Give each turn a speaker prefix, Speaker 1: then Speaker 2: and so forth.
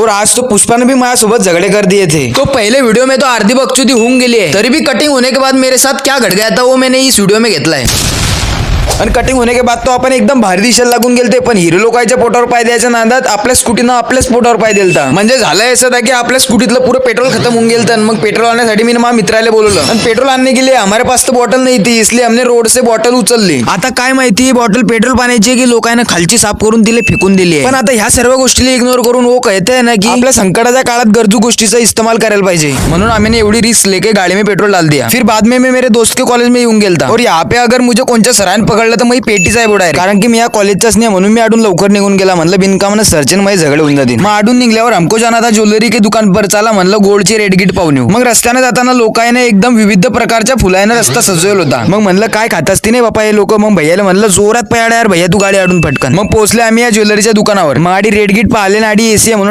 Speaker 1: और आज तो पुष्पा ने भी माझ्यासोबत झगड़े कर दिए थे।
Speaker 2: तो पहले वीडियो में तो आरती बकचोदी होऊन गेली आहे, तरी भी कटिंग होने के बाद मेरे साथ क्या घड गया था वो मैंने इस वीडियो में घेतलाय।
Speaker 1: आणि कटिंग होने के बाद तो आपण एकदम भारी दिशेला लागून गेलते, पण हिरो लोकांच्या पोटावर पाय द्यायच्या नादात आपल्या स्कूटीनं आपल्याच पोटावर पाय दिलता। म्हणजे झालंय असं की आपल्या स्कूटीतलं पुरं पेट्रोल खत्म होऊन गेलं। मग पेट्रोल आणण्यासाठी मी माझ्या मित्राला बोलवलं आणि पेट्रोल आणने के लिए हमारे पास तो बॉटल नहीं थी, इसलिए हमने रोड से बॉटल उचलली। आता काय माहिती ही बॉटल पेट्रोल पाण्याची की लोकांना खालची साफ करून दिले फेकून दिली आहे। पण आता ह्या सर्व गोष्टीला इग्नोर करून वो कहते ना की आपल्या संकटाच्या काळात गरजू गोष्टीचा इस्तेमाल करायला पाहिजे, म्हणून आम्ही एवढी रिस्क लेके गाड़ी में पेट्रोल डाल दिया। फिर बाद में मैं मेरे दोस्त के कॉलेज में येऊन गेलता और यहाँ पे अगर मुझे कोणत्या सराने पकडलं तर मी पेटीचा आहे, कारण की मी या कॉलेजचाच नाही म्हणून मी आडून लवकर निघून गेला। म्हणलं बिनकामानं सर्चन मध्ये झगडे होऊन जातील। मग आडून निघल्यावर हमको जाना था ज्वेलरी के दुकान पर, चला म्हणलं गोल्डची रेड गिट पाहून येऊ। मग रस्त्याने जाताना लोकांनी एकदम विविध प्रकारच्या फुलाने रस्ता सजवला होता। मग म्हणलं काय खात असती नाही बापा हे लोक। मग भैयाला म्हणलं जोरात पयाडा यार भैया तू गाडी आडून पटकन। मग पोहोचले आम्ही या ज्वेलरीच्या दुकानावर। मग आडी रेड गिट पाहिले ना आडी एसी म्हणून